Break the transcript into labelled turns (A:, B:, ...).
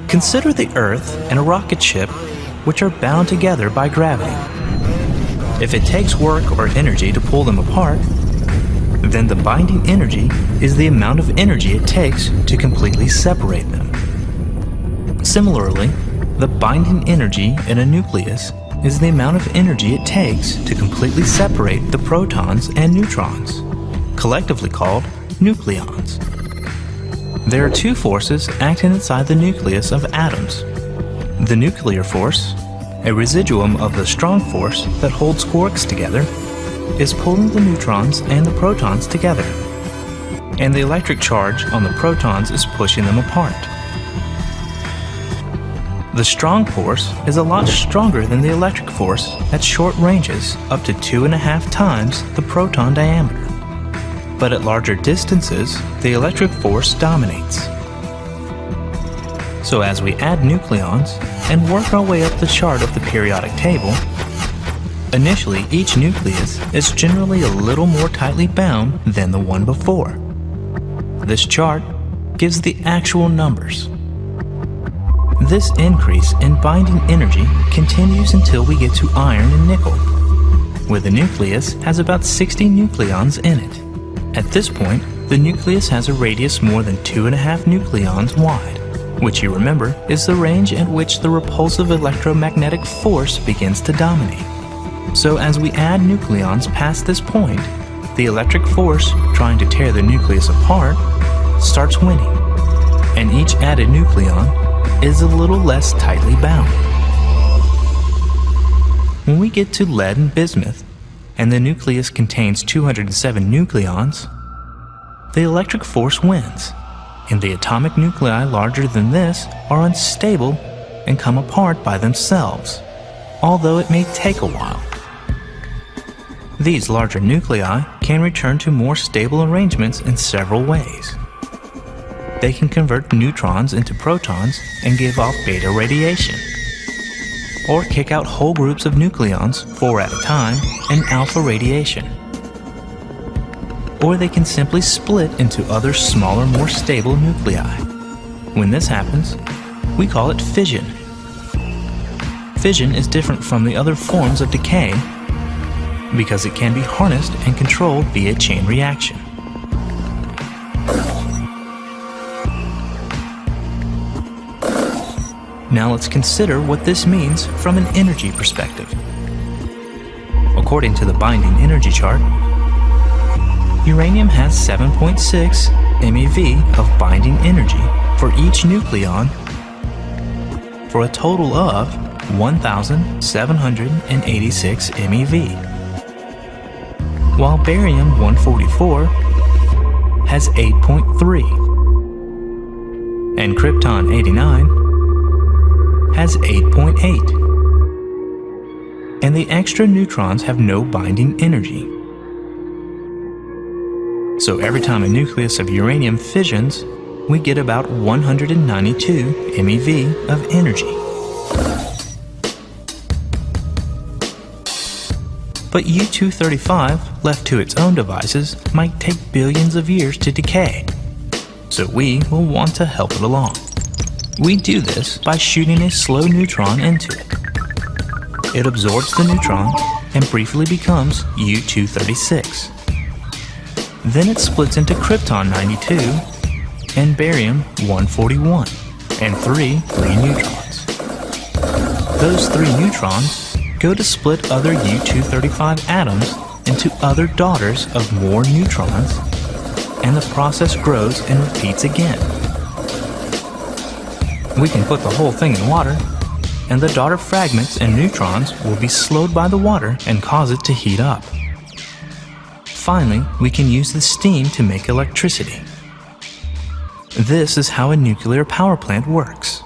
A: Consider the Earth and a rocket ship which are bound together by gravity. If it takes work or energy to pull them apart, then the binding energy is the amount of energy it takes to completely separate them. Similarly, the binding energy in a nucleus is the amount of energy it takes to completely separate the protons and neutrons, collectively called nucleons. There are two forces acting inside the nucleus of atoms. The nuclear force, a residuum of the strong force that holds quarks together, is pulling the neutrons and the protons together, and the electric charge on the protons is pushing them apart. The strong force is a lot stronger than the electric force at short ranges, up to 2.5 times the proton diameter. But at larger distances, the electric force dominates. So as we add nucleons and work our way up the chart of the periodic table, initially each nucleus is generally a little more tightly bound than the one before. This chart gives the actual numbers. This increase in binding energy continues until we get to iron and nickel, where the nucleus has about 60 nucleons in it. At this point, the nucleus has a radius more than 2.5 nucleons wide, which you remember is the range at which the repulsive electromagnetic force begins to dominate. So as we add nucleons past this point, the electric force trying to tear the nucleus apart starts winning, and each added nucleon is a little less tightly bound. When we get to lead and bismuth, and the nucleus contains 207 nucleons, the electric force wins, and the atomic nuclei larger than this are unstable and come apart by themselves, although it may take a while. These larger nuclei can return to more stable arrangements in several ways. They can convert neutrons into protons and give off beta radiation, or kick out whole groups of nucleons, 4 at a time, in alpha radiation. Or they can simply split into other smaller, more stable nuclei. When this happens, we call it fission. Fission is different from the other forms of decay because it can be harnessed and controlled via chain reaction. Now let's consider what this means from an energy perspective. According to the binding energy chart, uranium has 7.6 MeV of binding energy for each nucleon, for a total of 1,786 MeV, while barium-144 has 8.3, and krypton-89 has 8.8, and the extra neutrons have no binding energy. So every time a nucleus of uranium fissions, we get about 192 MeV of energy. But U-235, left to its own devices, might take billions of years to decay, so we will want to help it along. We do this by shooting a slow neutron into it. It absorbs the neutron and briefly becomes U-236. Then it splits into krypton-92 and barium-141 and 3 free neutrons. Those 3 neutrons go to split other U-235 atoms into other daughters of more neutrons, and the process grows and repeats again. We can put the whole thing in water, and the daughter fragments and neutrons will be slowed by the water and cause it to heat up. Finally, we can use the steam to make electricity. This is how a nuclear power plant works.